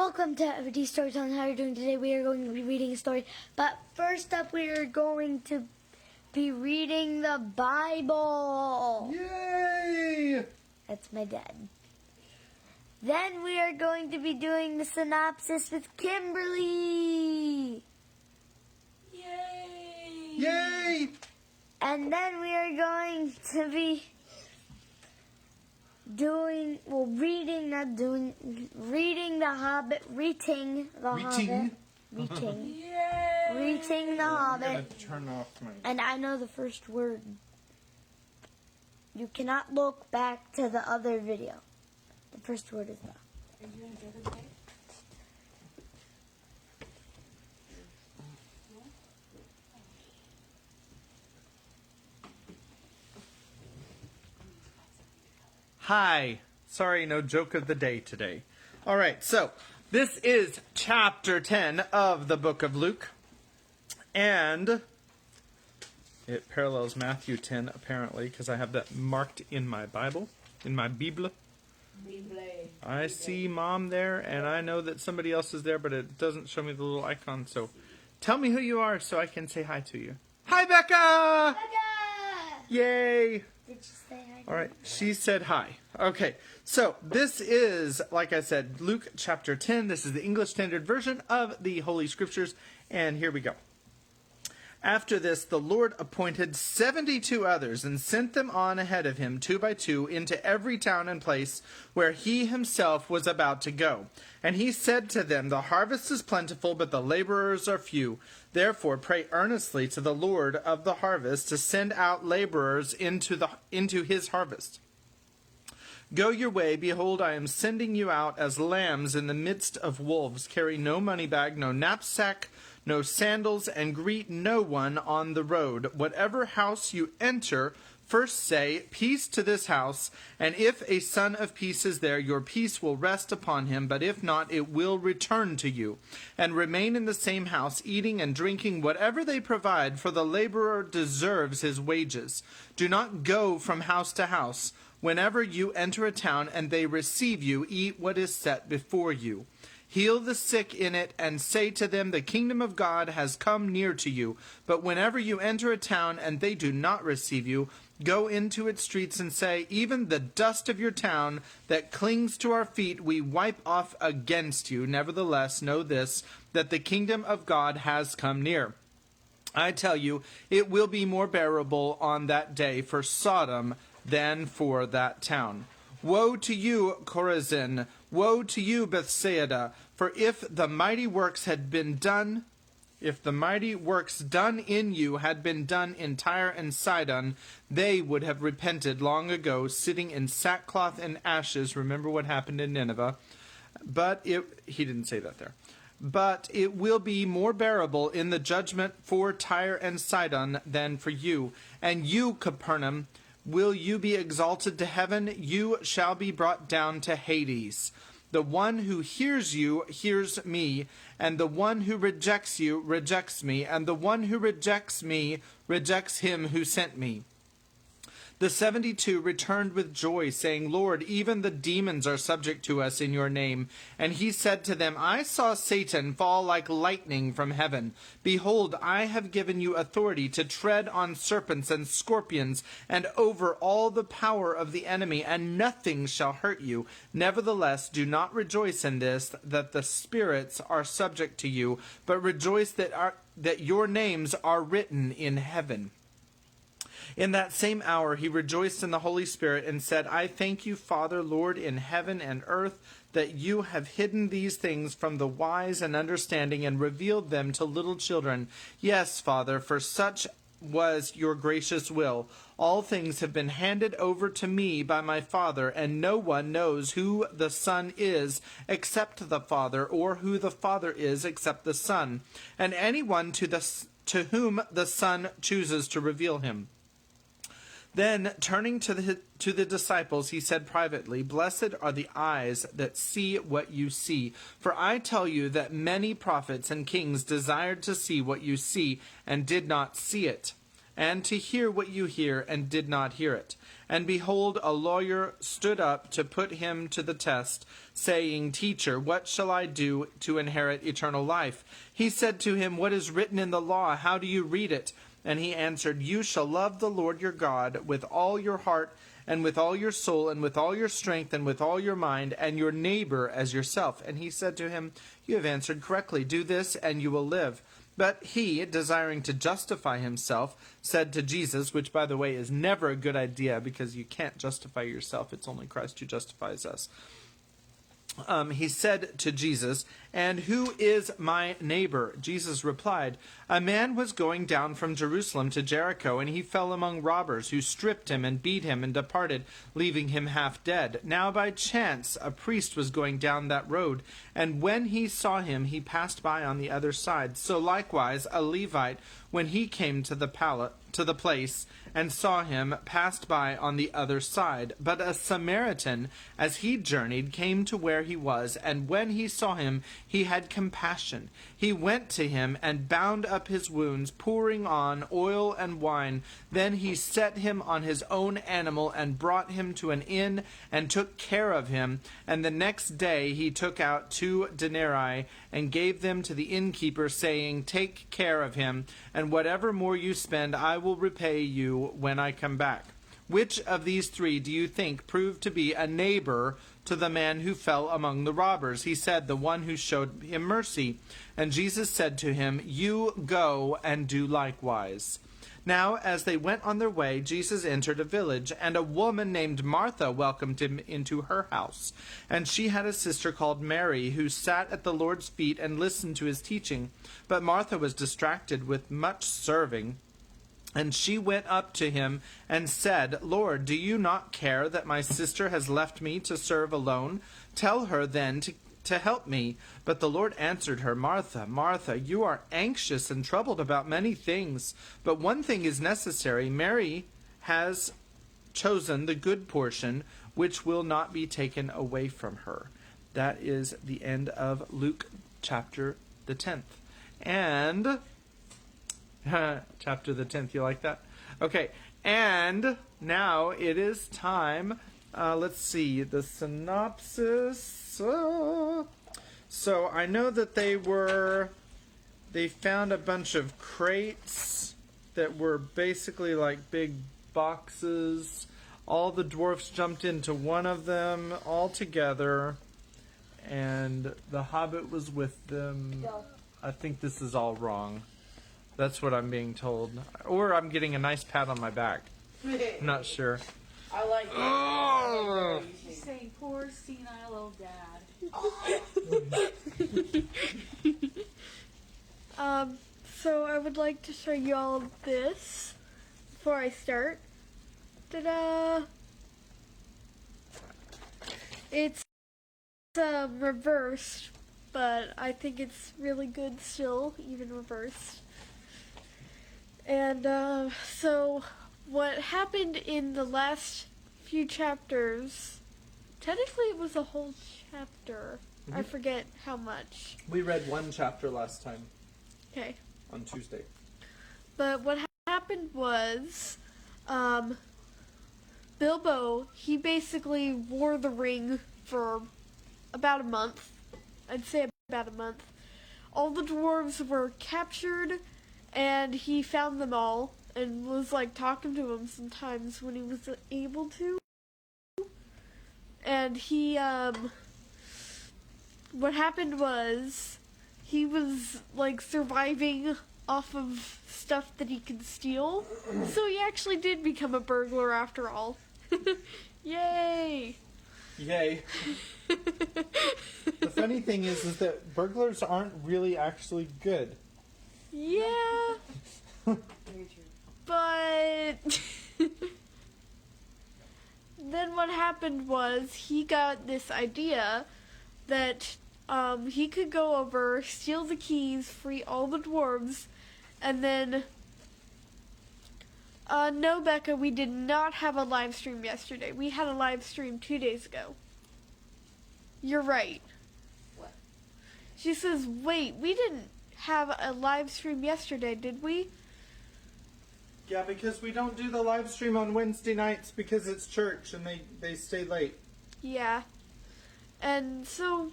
Welcome to Everyday Storytelling. How are you doing today? We are going to be reading a story. But first up, we are going to be reading the Bible. Yay! That's my dad. Then we are going to be doing the synopsis with Kimberly. Yay! Yay! And then we are going to be reading the Hobbit, reading the Reading? Hobbit. Yay! Reading the I'm Hobbit. gonna turn off my... And I know the first word. You cannot look back to the other video. The first word is the. Are you in the other way? Hi. Sorry, no joke of the day today. All right, so this is chapter 10 of the book of Luke. And it parallels Matthew 10, apparently, because I have that marked in my Bible, in my Bible. I see Mom there, and I know that somebody else is there, but it doesn't show me the little icon. So tell me who you are so I can say hi to you. Hi, Becca! Becca! Yay! Did you say hi? All right, she said hi. Okay, so this is, like I said, Luke chapter 10. This is the English Standard Version of the Holy Scriptures, and here we go. After this, the Lord appointed 72 others and sent them on ahead of him, 2 by 2, into every town and place where he himself was about to go. And he said to them, "The harvest is plentiful, but the laborers are few. Therefore pray earnestly to the Lord of the harvest to send out laborers into his harvest. Go your way, behold, I am sending you out as lambs in the midst of wolves. Carry no money bag, no knapsack, no sandals, and greet no one on the road. Whatever house you enter, first say, 'Peace to this house,' and if a son of peace is there, your peace will rest upon him, but if not, it will return to you. And remain in the same house, eating and drinking whatever they provide, for the laborer deserves his wages. Do not go from house to house. Whenever you enter a town and they receive you, eat what is set before you. Heal the sick in it, and say to them, 'The kingdom of God has come near to you.' But whenever you enter a town and they do not receive you, go into its streets and say, 'Even the dust of your town that clings to our feet we wipe off against you. Nevertheless, know this, that the kingdom of God has come near. I tell you, it will be more bearable on that day for Sodom than for that town. Woe to you, Chorazin! Woe to you, Bethsaida! For if the mighty works done in you had been done in Tyre and Sidon, they would have repented long ago, sitting in sackcloth and ashes." Remember what happened in Nineveh. He didn't say that there. "But it will be more bearable in the judgment for Tyre and Sidon than for you. And you, Capernaum, will you be exalted to heaven? You shall be brought down to Hades. The one who hears you hears me, and the one who rejects you rejects me, and the one who rejects me rejects him who sent me." The 72 returned with joy, saying, "Lord, even the demons are subject to us in your name." And he said to them, "I saw Satan fall like lightning from heaven. Behold, I have given you authority to tread on serpents and scorpions, and over all the power of the enemy, and nothing shall hurt you. Nevertheless, do not rejoice in this, that the spirits are subject to you, but rejoice that your names are written in heaven." In that same hour he rejoiced in the Holy Spirit and said, "I thank you, Father, Lord, in heaven and earth, that you have hidden these things from the wise and understanding and revealed them to little children. Yes, Father, for such was your gracious will. All things have been handed over to me by my Father, and no one knows who the Son is except the Father, or who the Father is except the Son, and anyone to whom the Son chooses to reveal him." Then, turning to the disciples, he said privately, "Blessed are the eyes that see what you see. For I tell you that many prophets and kings desired to see what you see and did not see it, and to hear what you hear, and did not hear it. And behold, a lawyer stood up to put him to the test, saying, Teacher, what shall I do to inherit eternal life? He said to him, What is written in the law? How do you read it? And he answered, You shall love the Lord your God with all your heart, and with all your soul, and with all your strength, and with all your mind, and your neighbor as yourself. And he said to him, You have answered correctly. Do this, and you will live. But he, desiring to justify himself, said to Jesus, which, by the way, is never a good idea, because you can't justify yourself. It's only Christ who justifies us. He said to Jesus, And who is my neighbor? Jesus replied, A man was going down from Jerusalem to Jericho, and he fell among robbers, who stripped him and beat him and departed, leaving him half dead. Now by chance a priest was going down that road, and when he saw him, he passed by on the other side. So likewise a Levite, when he came to the place, and saw him, passed by on the other side. But a Samaritan, as he journeyed, came to where he was, and when he saw him, he had compassion. He went to him and bound up his wounds, pouring on oil and wine. Then he set him on his own animal and brought him to an inn and took care of him. And the next day he took out 2 denarii and gave them to the innkeeper, saying, Take care of him, and whatever more you spend I will repay you when I come back. Which of these 3 do you think proved to be a neighbor to the man who fell among the robbers? He said, The one who showed him mercy. And Jesus said to him, You go and do likewise. Now, as they went on their way, Jesus entered a village, and a woman named Martha welcomed him into her house. And she had a sister called Mary, who sat at the Lord's feet and listened to his teaching. But Martha was distracted with much serving. And she went up to him and said, Lord, do you not care that my sister has left me to serve alone? Tell her then to help me. But the Lord answered her, Martha, Martha, you are anxious and troubled about many things, but one thing is necessary. Mary has chosen the good portion, which will not be taken away from her. That is the end of Luke chapter the 10th. And chapter the 10th, you like that? Okay, and now it is time, let's see, the synopsis. So I know that they found a bunch of crates that were basically like big boxes. All the dwarfs jumped into one of them all together, and the Hobbit was with them. Yeah. I think this is all wrong. That's what I'm being told. Or I'm getting a nice pat on my back. I'm not sure. I like it. Oh! She's saying, poor senile old dad. So I would like to show you all this before I start. Ta-da! It's reversed, but I think it's really good still, even reversed. And so what happened in the last few chapters, technically it was a whole chapter. I forget how much. We read one chapter last time Okay. on Tuesday. But what happened was, Bilbo, he basically wore the ring for about a month. I'd say about a month. All the dwarves were captured, and he found them all, and was like talking to them sometimes when he was able to. And he, what happened was, he was like surviving off of stuff that he could steal. So he actually did become a burglar after all. Yay! Yay. The funny thing is that burglars aren't really actually good. Yeah, Very true. but then what happened was he got this idea that he could go over, steal the keys, free all the dwarves, and then no, Becca, we did not have a live stream yesterday. We had a live stream 2 days ago. You're right. What? She says, wait, we didn't have a live stream yesterday, did we? Yeah, because we don't do the live stream on Wednesday nights because it's church and they stay late. Yeah. And so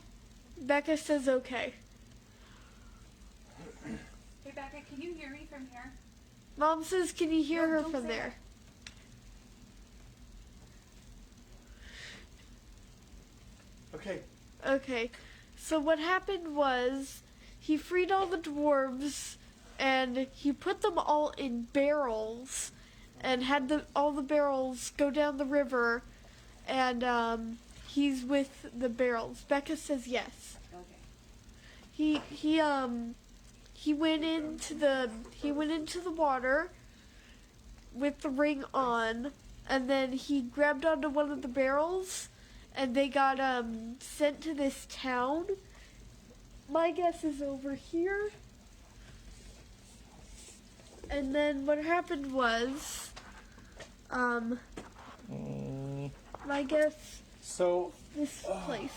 Becca says okay. Hey, Becca, can you hear me from here? Mom says, can you hear No, her don't from say there? Okay. Okay. So what happened was he freed all the dwarves and he put them all in barrels and had all the barrels go down the river and he's with the barrels. Becca says yes. Okay. He went into the water with the ring on, and then he grabbed onto one of the barrels, and they got sent to this town. My guess is over here. And then what happened was, my guess, So this place.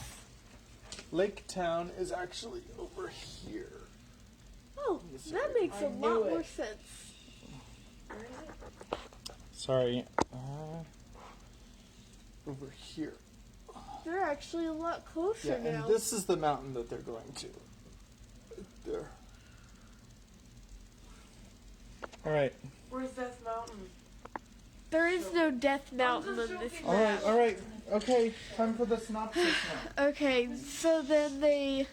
Lake Town is actually over here. Oh, that makes I a lot knew more it. sense. Where is it? Sorry. Over here. They're actually a lot closer Yeah, now. and this is the mountain that they're going to. Right there. Alright. Where's Death Mountain? There is no Death Mountain just on this joking. map. Alright. Okay, time for the synopsis now. Okay, so then they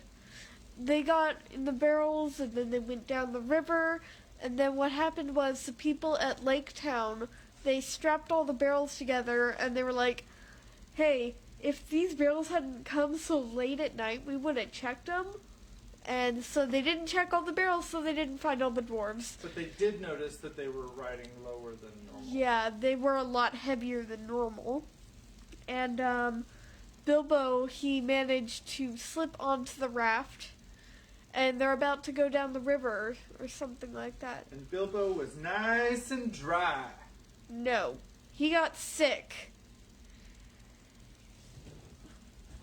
got in the barrels and then they went down the river, and then what happened was the people at Lake Town, they strapped all the barrels together and they were like, hey, if these barrels hadn't come so late at night, we would have checked them. And so they didn't check all the barrels, so they didn't find all the dwarves. But they did notice that they were riding lower than normal. Yeah, they were a lot heavier than normal. And Bilbo, he managed to slip onto the raft, and they're about to go down the river or something like that. And Bilbo was nice and dry. No, he got sick.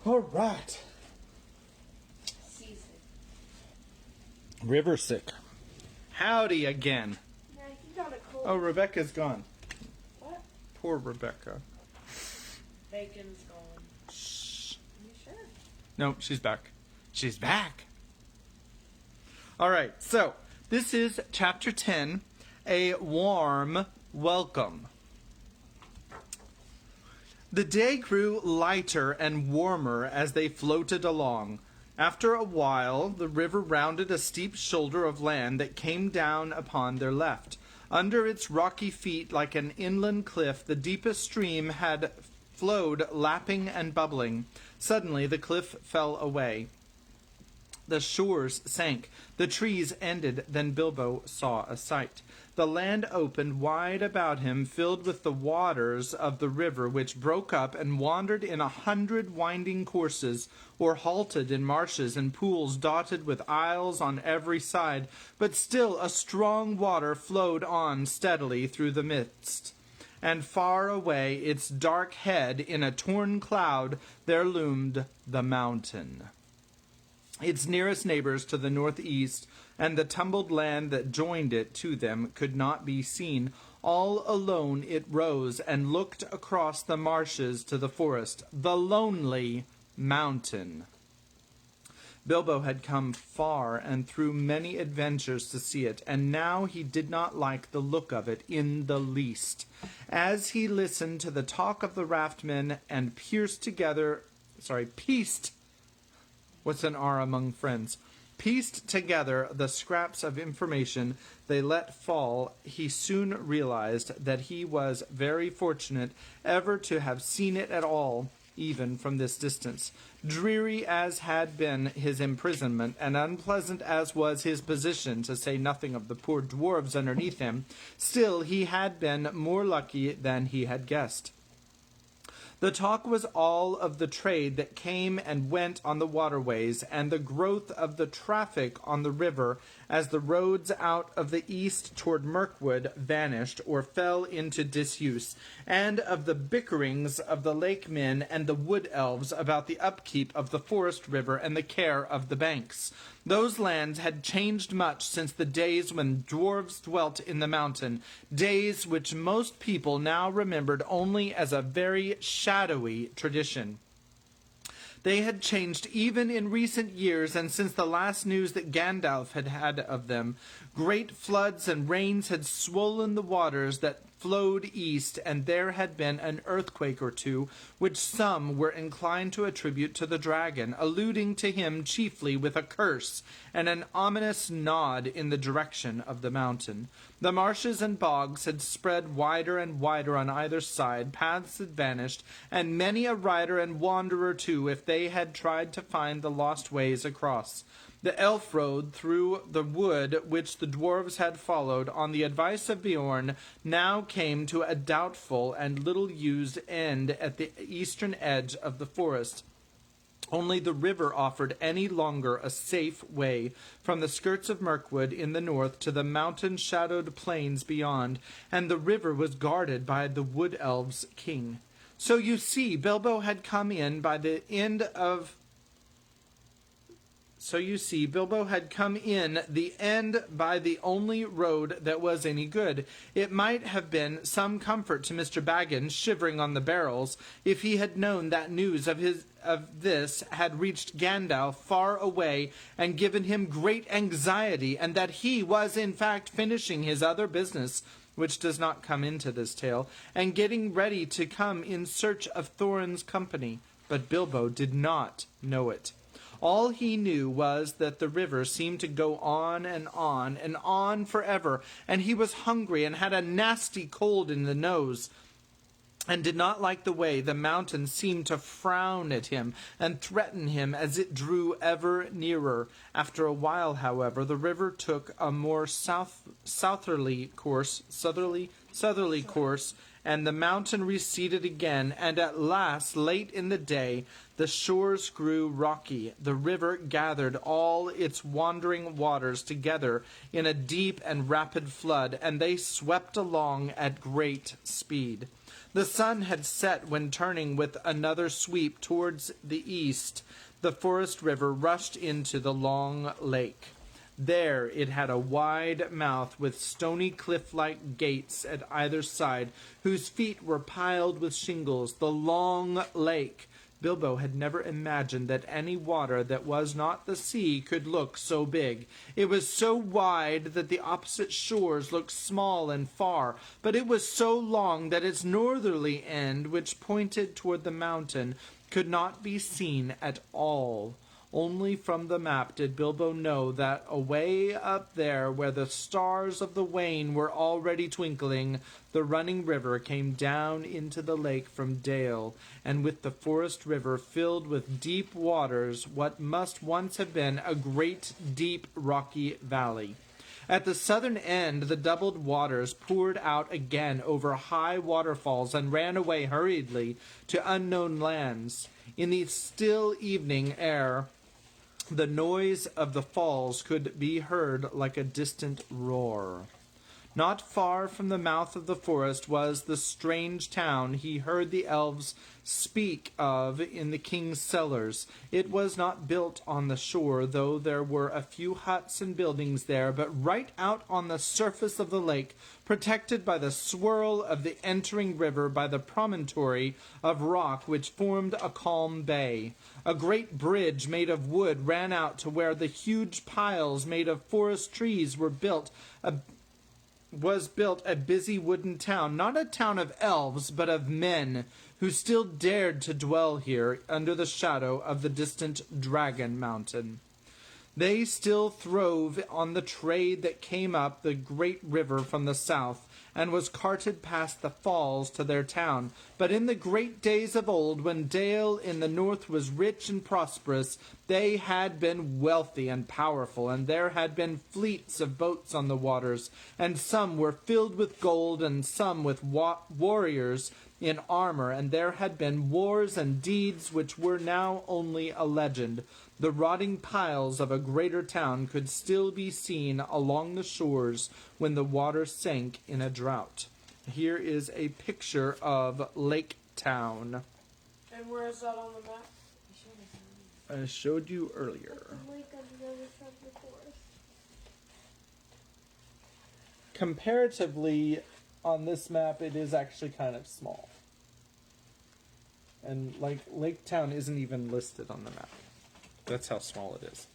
Alright. Season. River sick. Howdy again. Yeah, he got a cold. Oh, Rebecca's gone. What? Poor Rebecca. Bacon's gone. Shh. Are you sure? No, she's back. She's back. Alright, so this is chapter 10, A Warm Welcome. The day grew lighter and warmer as they floated along. After a while, the river rounded a steep shoulder of land that came down upon their left. Under its rocky feet, like an inland cliff, the deepest stream had flowed, lapping and bubbling. Suddenly, the cliff fell away. The shores sank. The trees ended. Then Bilbo saw a sight. The land opened wide about him, filled with the waters of the river, which broke up and wandered in 100 winding courses, or halted in marshes and pools dotted with isles on every side. But still a strong water flowed on steadily through the midst. And far away, its dark head in a torn cloud, there loomed the mountain. Its nearest neighbors to the northeast and the tumbled land that joined it to them could not be seen. All alone it rose and looked across the marshes to the forest, the lonely mountain. Bilbo had come far and through many adventures to see it, and now he did not like the look of it in the least. As he listened to the talk of the raftmen and pieced, what's an R among friends? Pieced together the scraps of information they let fall, he soon realized that he was very fortunate ever to have seen it at all, even from this distance. Dreary as had been his imprisonment, and unpleasant as was his position, to say nothing of the poor dwarves underneath him, still he had been more lucky than he had guessed. The talk was all of the trade that came and went on the waterways, and the growth of the traffic on the river as the roads out of the east toward Mirkwood vanished or fell into disuse, and of the bickerings of the lake men and the wood elves about the upkeep of the forest river and the care of the banks. Those lands had changed much since the days when dwarves dwelt in the mountain, days which most people now remembered only as a very shadowy tradition. They had changed even in recent years, and since the last news that Gandalf had had of them, great floods and rains had swollen the waters that flowed east, and there had been an earthquake or two, which some were inclined to attribute to the dragon, alluding to him chiefly with a curse and an ominous nod in the direction of the mountain. The marshes and bogs had spread wider and wider on either side, paths had vanished, and many a rider and wanderer too, if they had tried to find the lost ways across. The elf road through the wood which the dwarves had followed on the advice of Beorn now came to a doubtful and little-used end at the eastern edge of the forest. Only the river offered any longer a safe way from the skirts of Mirkwood in the north to the mountain-shadowed plains beyond, and the river was guarded by the wood elves' king. So you see, Bilbo had come in by the end of... Bilbo had come in the end by the only road that was any good. It might have been some comfort to Mr. Baggins, shivering on the barrels, if he had known that news of this had reached Gandalf far away and given him great anxiety, and that he was in fact finishing his other business, which does not come into this tale, and getting ready to come in search of Thorin's company. But Bilbo did not know it. All he knew was that the river seemed to go on and on forever, and he was hungry and had a nasty cold in the nose, and did not like the way the mountain seemed to frown at him and threaten him as it drew ever nearer. After a while, however, the river took a more southerly course, and the mountain receded again, and at last, late in the day, the shores grew rocky. The river gathered all its wandering waters together in a deep and rapid flood, and they swept along at great speed. The sun had set when, turning with another sweep towards the east, the forest river rushed into the long lake. There it had a wide mouth with stony cliff-like gates at either side, whose feet were piled with shingles. The long lake. Bilbo had never imagined that any water that was not the sea could look so big. It was so wide that the opposite shores looked small and far, but it was so long that its northerly end, which pointed toward the mountain, could not be seen at all. Only from the map did Bilbo know that away up there, where the stars of the Wain were already twinkling, the running river came down into the lake from Dale, and with the forest river filled with deep waters, what must once have been a great, deep, rocky valley. At the southern end, the doubled waters poured out again over high waterfalls and ran away hurriedly to unknown lands. In the still evening air, the noise of the falls could be heard like a distant roar. Not far from the mouth of the forest was the strange town he heard the elves speak of in the king's cellars. It was not built on the shore, though there were a few huts and buildings there, but right out on the surface of the lake, protected by the swirl of the entering river by the promontory of rock which formed a calm bay. A great bridge made of wood ran out to where the huge piles made of forest trees were built. Was built a busy wooden town, not a town of elves, but of men, who still dared to dwell here under the shadow of the distant Dragon Mountain. They still throve on the trade that came up the great river from the south, and was carted past the falls to their town. But in the great days of old, when Dale in the north was rich and prosperous, they had been wealthy and powerful, and there had been fleets of boats on the waters, and some were filled with gold, and some with warriors in armor, and there had been wars and deeds which were now only a legend. The rotting piles of a greater town could still be seen along the shores when the water sank in a drought. Here is a picture of Lake Town. And where is that on the map? I showed you earlier. Lake on the other side of the forest. Comparatively, on this map, it is actually kind of small. And like Lake Town isn't even listed on the map. That's how small it is.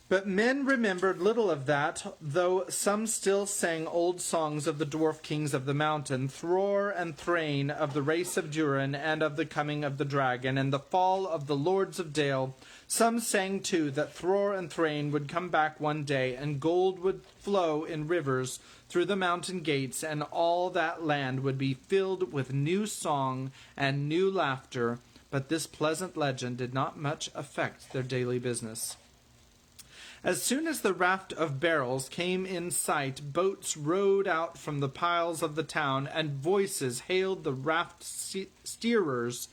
But men remembered little of that, though some still sang old songs of the dwarf kings of the mountain, Thror and Thrain, of the race of Durin, and of the coming of the dragon, and the fall of the lords of Dale. Some sang, too, that Thror and Thrain would come back one day, and gold would flow in rivers through the mountain gates, and all that land would be filled with new song and new laughter. But this pleasant legend did not much affect their daily business. As soon as the raft of barrels came in sight, boats rowed out from the piles of the town, and voices hailed the raft steerers.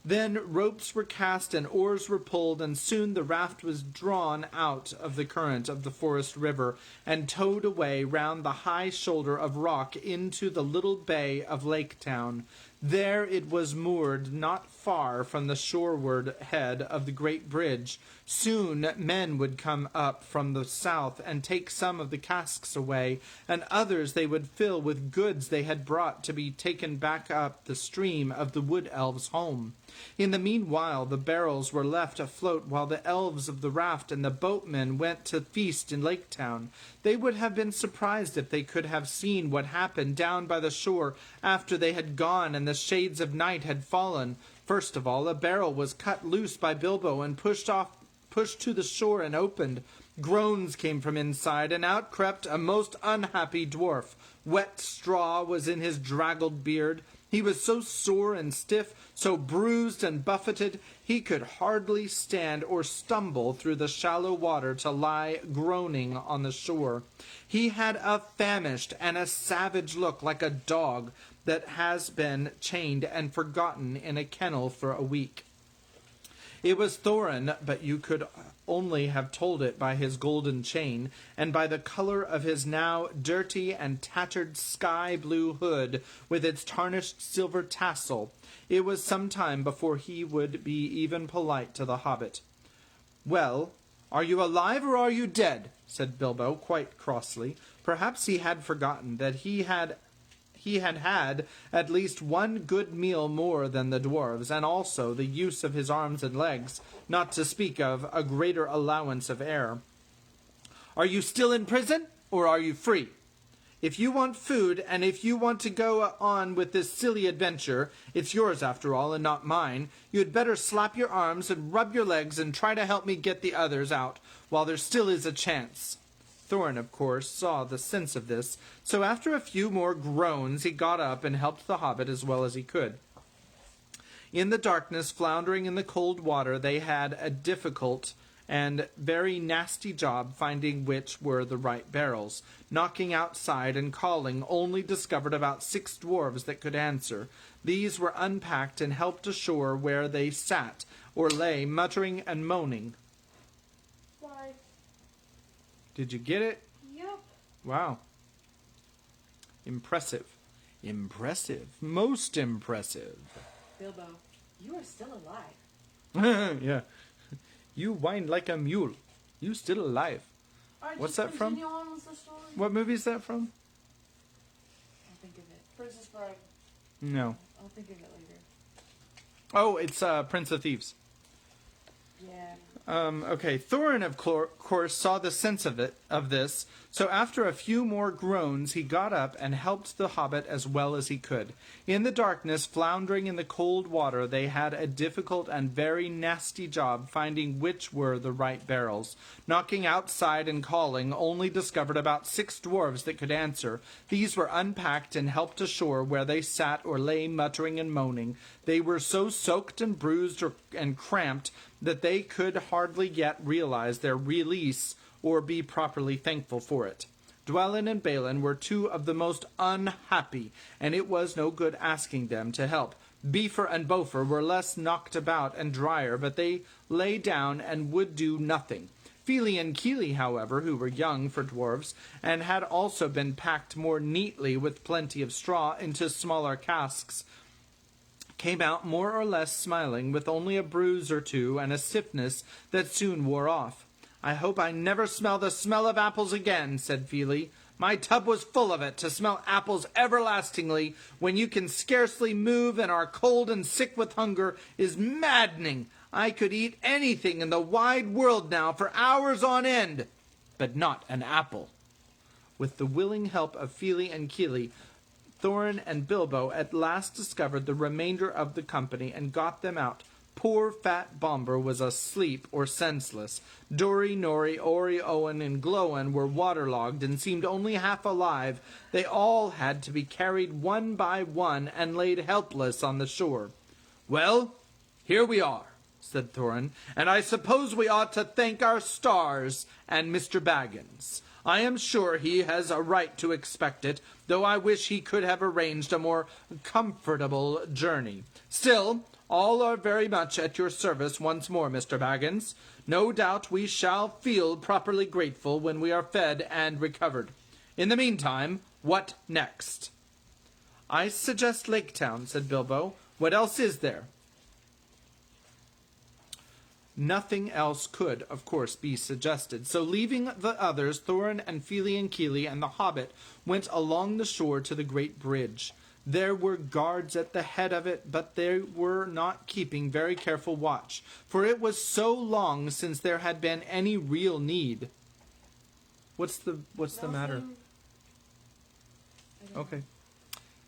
Then ropes were cast and oars were pulled, and soon the raft was drawn out of the current of the forest river, and towed away round the high shoulder of rock into the little bay of Lake Town. There it was moored not far from the shoreward head of the great bridge. Soon men would come up from the south and take some of the casks away, and others they would fill with goods they had brought to be taken back up the stream of the wood elves' home. In the meanwhile the barrels were left afloat while the elves of the raft and the boatmen went to feast in Lake Town. They would have been surprised if they could have seen what happened down by the shore after they had gone and the shades of night had fallen. First of all, a barrel was cut loose by Bilbo and pushed to the shore and opened. Groans came from inside, and out crept a most unhappy dwarf. Wet straw was in his draggled beard. He was so sore and stiff, so bruised and buffeted, he could hardly stand or stumble through the shallow water to lie groaning on the shore. He had a famished and a savage look, like a dog that has been chained and forgotten in a kennel for a week. It was Thorin, but you could only have told it by his golden chain, and by the color of his now dirty and tattered sky-blue hood with its tarnished silver tassel. It was some time before he would be even polite to the Hobbit. "Well, are you alive or are you dead?" said Bilbo, quite crossly. Perhaps he had forgotten that he had at least one good meal more than the dwarves, and also the use of his arms and legs, not to speak of a greater allowance of air. "Are you still in prison, or are you free? If you want food, and if you want to go on with this silly adventure, it's yours after all, and not mine. You'd better slap your arms and rub your legs and try to help me get the others out, while there still is a chance." Thorin, of course, saw the sense of this, so after a few more groans he got up and helped the Hobbit as well as he could. In the darkness, floundering in the cold water, they had a difficult and very nasty job finding which were the right barrels. Knocking outside and calling, only discovered about 6 dwarves that could answer. These were unpacked and helped ashore, where they sat or lay, muttering and moaning. Why? Did you get it? Yep. Wow. Impressive. Impressive. Most impressive. Bilbo, you are still alive. Yeah. You whine like a mule. You still alive. Alright, What's just that from? continue on with the story. What movie is that from? I'll think of it. Princess Bride. No. I'll think of it later. Oh, it's Prince of Thieves. Yeah. Okay, Thorin, of course, saw the sense of this, so after a few more groans, he got up and helped the hobbit as well as he could. In the darkness, floundering in the cold water, they had a difficult and very nasty job finding which were the right barrels. Knocking outside and calling, only discovered about 6 dwarves that could answer. These were unpacked and helped ashore, where they sat or lay muttering and moaning. They were so soaked and bruised and cramped that they could hardly yet realize their release or be properly thankful for it. Dwelin and Balin were 2 of the most unhappy, and it was no good asking them to help. Beaver and Bofer were less knocked about and drier, but they lay down and would do nothing. Fili and Kili, however, who were young for dwarves, and had also been packed more neatly with plenty of straw into smaller casks, came out more or less smiling, with only a bruise or 2 and a stiffness that soon wore off. "I hope I never smell the smell of apples again," said Fili. "My tub was full of it. To smell apples everlastingly when you can scarcely move and are cold and sick with hunger is maddening. I could eat anything in the wide world now for hours on end, but not an apple." With the willing help of Fili and Kili, Thorin and Bilbo at last discovered the remainder of the company and got them out. Poor fat Bomber was asleep or senseless. Dori, Nori, Ori, Owen, and Gloin were waterlogged and seemed only half alive. They all had to be carried one by one and laid helpless on the shore. "Well, here we are," said Thorin, "and I suppose we ought to thank our stars and Mr. Baggins. I am sure he has a right to expect it, though I wish he could have arranged a more comfortable journey. Still, all are very much at your service once more, Mr. Baggins. No doubt we shall feel properly grateful when we are fed and recovered. In the meantime, what next?" "I suggest Lake Town," said Bilbo. "What else is there?" Nothing else could, of course, be suggested. So leaving the others, Thorin and Fili and Kili and the Hobbit went along the shore to the great bridge. There were guards at the head of it, but they were not keeping very careful watch, for it was so long since there had been any real need. What's the matter? Okay.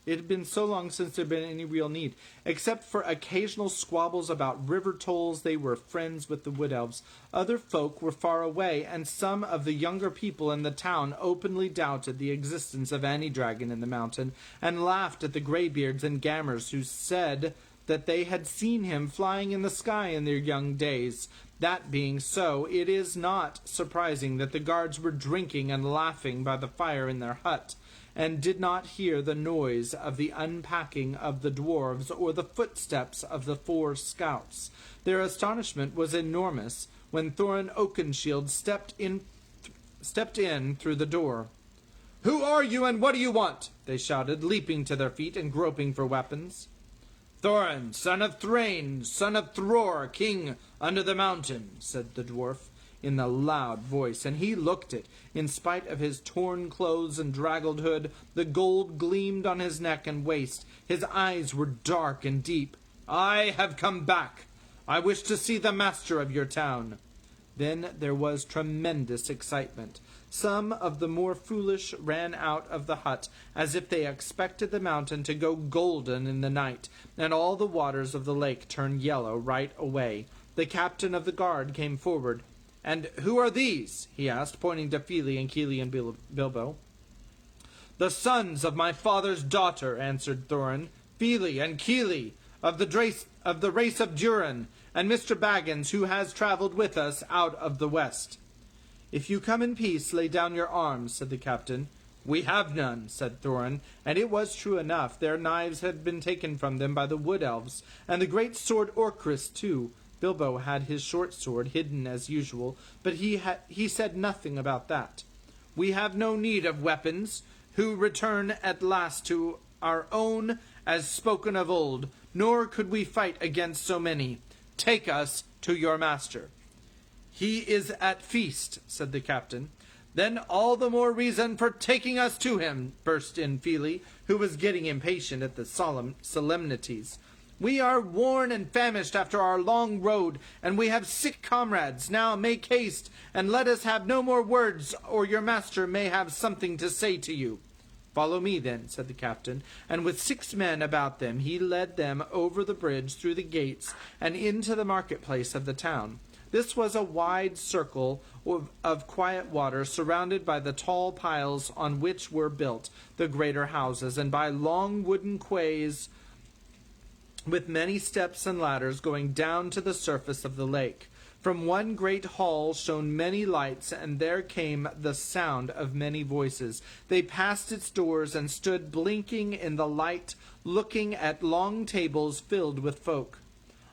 It had been so long since there had been any real need. Except for occasional squabbles about river tolls, they were friends with the wood elves. Other folk were far away, and some of the younger people in the town openly doubted the existence of any dragon in the mountain, and laughed at the greybeards and gammers who said that they had seen him flying in the sky in their young days. That being so, it is not surprising that the guards were drinking and laughing by the fire in their hut, and did not hear the noise of the unpacking of the dwarves or the footsteps of the 4 scouts. Their astonishment was enormous when Thorin Oakenshield stepped in through the door. "Who are you and what do you want?" they shouted, leaping to their feet and groping for weapons. "Thorin, son of Thrain, son of Thror, king under the mountain," said the dwarf in the loud voice, and he looked it. In spite of his torn clothes and draggled hood, the gold gleamed on his neck and waist. His eyes were dark and deep. "I have come back. I wish to see the master of your town." Then there was tremendous excitement. Some of the more foolish ran out of the hut, as if they expected the mountain to go golden in the night, and all the waters of the lake turned yellow right away. The captain of the guard came forward. "And who are these?" he asked, pointing to Fili and Kili and Bilbo. "The sons of my father's daughter," answered Thorin. "Fili and Kili, of the race of Durin, and Mr. Baggins, who has travelled with us out of the west." "If you come in peace, lay down your arms," said the captain. "We have none," said Thorin, and it was true enough. Their knives had been taken from them by the wood elves, and the great sword Orcris too. Bilbo had his short sword hidden as usual, but he said nothing about that. "We have no need of weapons, who return at last to our own as spoken of old, nor could we fight against so many. Take us to your master." "He is at feast," said the captain. "Then all the more reason for taking us to him," burst in Fili, who was getting impatient at the solemnities. We are worn and famished after our long road, and we have sick comrades. Now make haste, and let us have no more words, or your master may have something to say to you." "Follow me, then," said the captain, and with 6 men about them he led them over the bridge, through the gates, and into the marketplace of the town. This was a wide circle of quiet water, surrounded by the tall piles on which were built the greater houses, and by long wooden quays with many steps and ladders going down to the surface of the lake. From one great hall shone many lights, and there came the sound of many voices. They passed its doors and stood blinking in the light, looking at long tables filled with folk.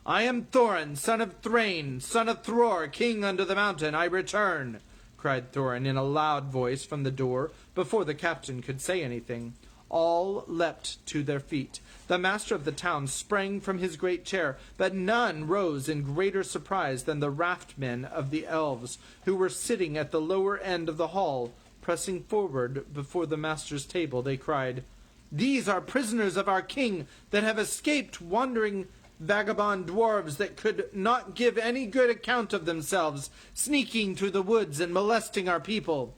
"I am Thorin, son of Thrain, son of Thror, king under the mountain. I return," cried Thorin in a loud voice from the door, before the captain could say anything. All leapt to their feet. The master of the town sprang from his great chair, but none rose in greater surprise than the raftmen of the elves, who were sitting at the lower end of the hall. Pressing forward before the master's table, they cried, "These are prisoners of our king that have escaped, wandering vagabond dwarves that could not give any good account of themselves, sneaking through the woods and molesting our people."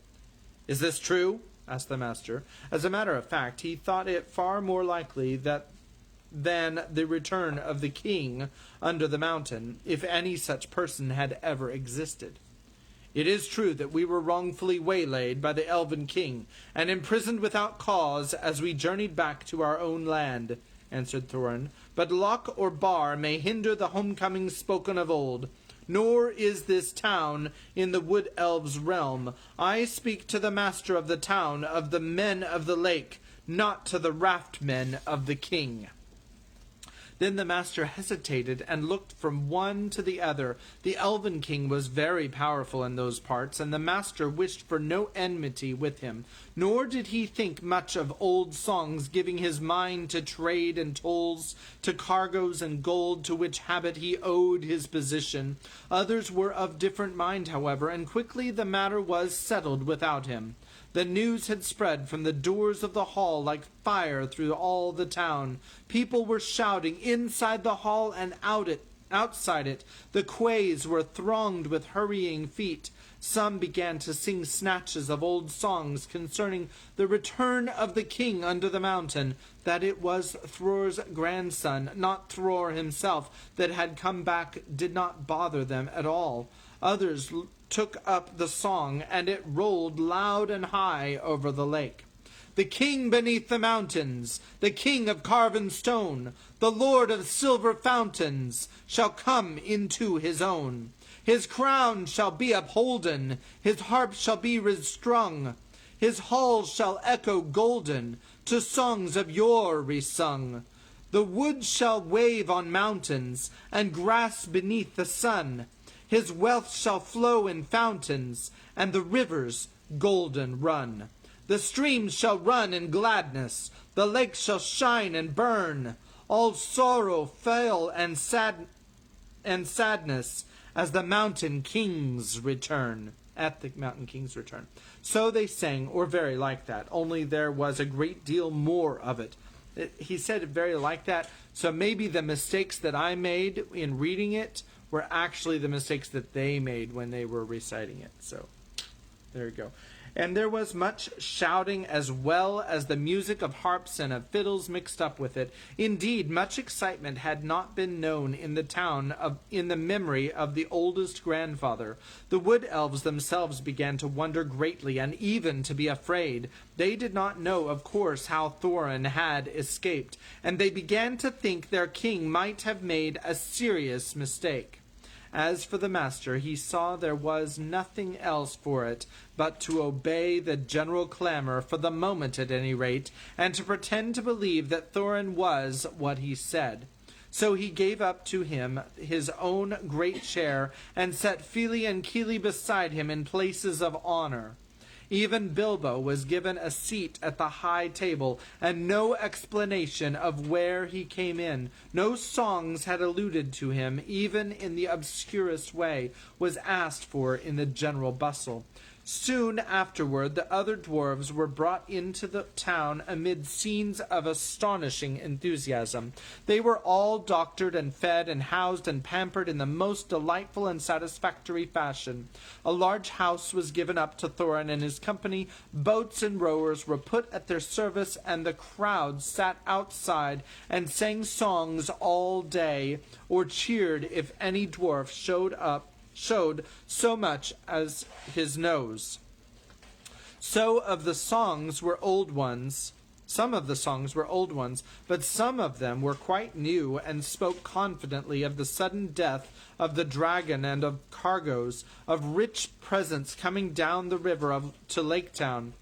"Is this true?" asked the master. As a matter of fact, he thought it far more likely than the return of the king under the mountain, if any such person had ever existed. "It is true that we were wrongfully waylaid by the elven king, and imprisoned without cause as we journeyed back to our own land," answered Thorin. "But lock or bar may hinder the homecoming spoken of old. Nor is this town in the wood elves' realm. I speak to the master of the town of the men of the lake, not to the raftmen of the king." Then the master hesitated and looked from one to the other. The elven king was very powerful in those parts, and the master wished for no enmity with him. Nor did he think much of old songs, giving his mind to trade and tolls, to cargoes and gold, to which habit he owed his position. Others were of different mind, however, and quickly the matter was settled without him. The news had spread from the doors of the hall like fire through all the town. People were shouting inside the hall and outside it. The quays were thronged with hurrying feet. Some began to sing snatches of old songs concerning the return of the king under the mountain, that it was Thror's grandson, not Thror himself, that had come back did not bother them at all. Others took up the song, and it rolled loud and high over the lake. "The king beneath the mountains, the king of carven stone, the lord of silver fountains, shall come into his own. His crown shall be upholden, his harp shall be restrung, his halls shall echo golden, to songs of yore resung. The wood shall wave on mountains, and grass beneath the sun. His wealth shall flow in fountains, and the rivers golden run. The streams shall run in gladness, the lakes shall shine and burn. All sorrow fail and sadness as the mountain kings return." At the mountain king's return. So they sang, or very like that, only there was a great deal more of it. He said it very like that, so maybe the mistakes that I made in reading it were actually the mistakes that they made when they were reciting it. So, there you go. And there was much shouting as well as the music of harps and of fiddles mixed up with it. Indeed, much excitement had not been known in the town in the memory of the oldest grandfather. The wood elves themselves began to wonder greatly, and even to be afraid. They did not know, of course, how Thorin had escaped, and they began to think their king might have made a serious mistake. As for the master, he saw there was nothing else for it but to obey the general clamor, for the moment at any rate, and to pretend to believe that Thorin was what he said. So he gave up to him his own great chair, and set Fili and Kili beside him in places of honor. Even Bilbo was given a seat at the high table, and no explanation of where he came in, no songs had alluded to him, even in the obscurest way, was asked for in the general bustle. Soon afterward the other dwarves were brought into the town amid scenes of astonishing enthusiasm. They were all doctored and fed and housed and pampered in the most delightful and satisfactory fashion. A large house was given up to Thorin and his company, boats and rowers were put at their service, and the crowd sat outside and sang songs all day, or cheered if any dwarf showed so much as his nose. Some of the songs were old ones, but some of them were quite new and spoke confidently of the sudden death of the dragon and of cargoes, of rich presents coming down the river to Lake Town.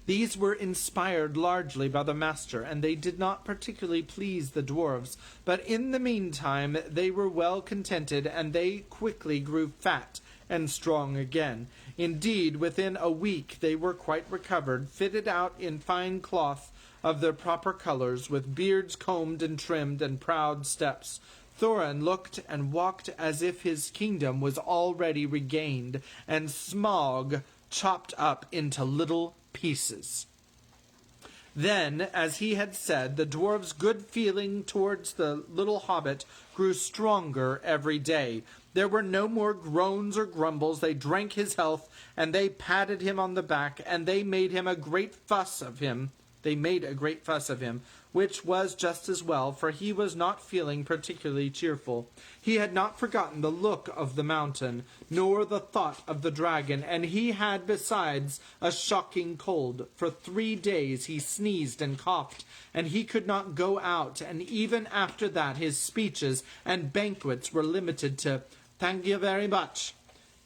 These were inspired largely by the master, and they did not particularly please the dwarves, but in the meantime they were well contented, and they quickly grew fat and strong again. Indeed, within a week they were quite recovered, fitted out in fine cloth of their proper colours, with beards combed and trimmed, and proud steps. Thorin looked and walked as if his kingdom was already regained, and Smaug chopped up into little pieces. Then, as he had said, the dwarves' good feeling towards the little hobbit grew stronger every day. There were no more groans or grumbles. They drank his health, and they patted him on the back, and they made a great fuss of him, which was just as well, for he was not feeling particularly cheerful. He had not forgotten the look of the mountain, nor the thought of the dragon, and he had besides a shocking cold. For 3 days he sneezed and coughed, and he could not go out, and even after that his speeches and banquets were limited to "Thank you very much."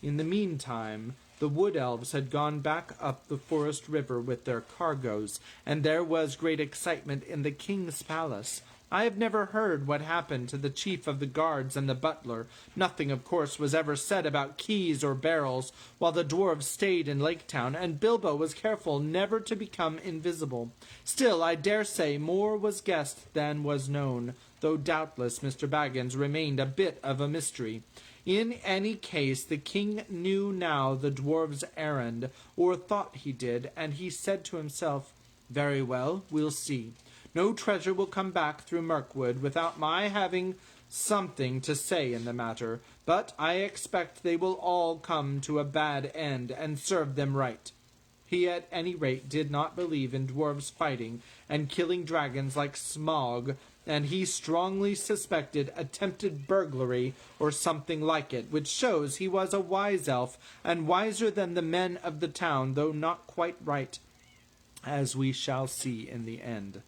In the meantime, the wood elves had gone back up the forest river with their cargoes, and there was great excitement in the king's palace. I have never heard what happened to the chief of the guards and the butler. Nothing, of course, was ever said about keys or barrels while the dwarves stayed in Lake Town, and Bilbo was careful never to become invisible. Still, I dare say more was guessed than was known, though doubtless Mr. Baggins remained a bit of a mystery. In any case, the king knew now the dwarf's errand, or thought he did, and he said to himself, "Very well, we'll see. No treasure will come back through Mirkwood without my having something to say in the matter, but I expect they will all come to a bad end, and serve them right." He at any rate did not believe in dwarves fighting and killing dragons like Smaug, and he strongly suspected attempted burglary or something like it, which shows he was a wise elf, and wiser than the men of the town, though not quite right, as we shall see in the end.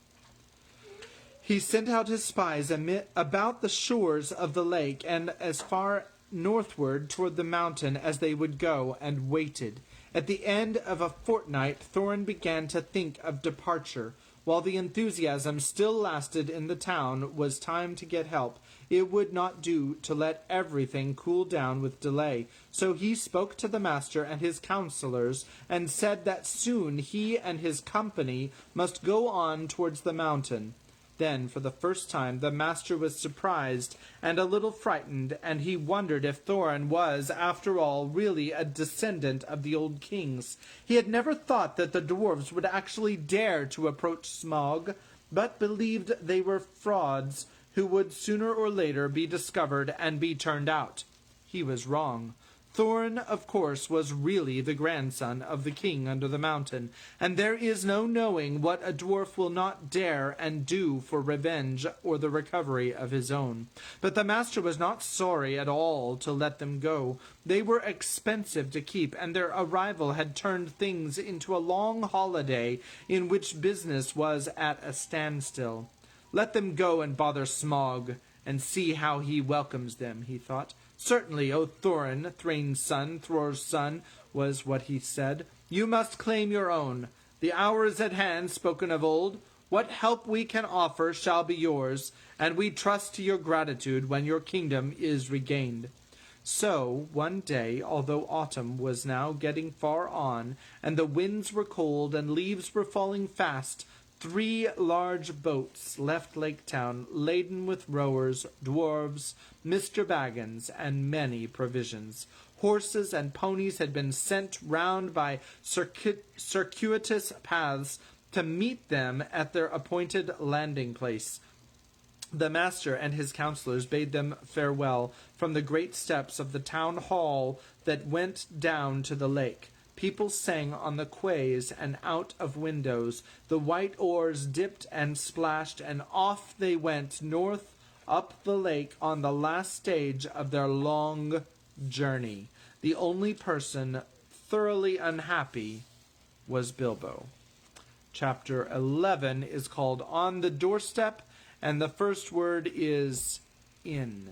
He sent out his spies about the shores of the lake, and as far northward toward the mountain as they would go, and waited. At the end of a fortnight, Thorin began to think of departure. While the enthusiasm still lasted in the town was time to get help, it would not do to let everything cool down with delay. So he spoke to the master and his counselors, and said that soon he and his company must go on towards the mountain. Then, for the first time, the master was surprised and a little frightened, and he wondered if Thorin was, after all, really a descendant of the old kings. He had never thought that the dwarves would actually dare to approach Smaug, but believed they were frauds who would sooner or later be discovered and be turned out. He was wrong. Thorin, of course, was really the grandson of the king under the mountain, and there is no knowing what a dwarf will not dare and do for revenge or the recovery of his own. But the master was not sorry at all to let them go. They were expensive to keep, and their arrival had turned things into a long holiday in which business was at a standstill. Let them go and bother Smaug, and see how he welcomes them, he thought. Certainly, O Thorin, Thrain's son, Thror's son, was what he said. You must claim your own. The hour is at hand, spoken of old. What help we can offer shall be yours, and we trust to your gratitude when your kingdom is regained. So, one day, although autumn was now getting far on, and the winds were cold and leaves were falling fast, 3 large boats left Lake Town, laden with rowers, dwarves, Mr. Baggins, and many provisions. Horses and ponies had been sent round by circuitous paths to meet them at their appointed landing place. The master and his counselors bade them farewell from the great steps of the town hall that went down to the lake. People sang on the quays and out of windows. The white oars dipped and splashed, and off they went north up the lake on the last stage of their long journey. The only person thoroughly unhappy was Bilbo. Chapter 11 is called On the Doorstep, and the first word is in.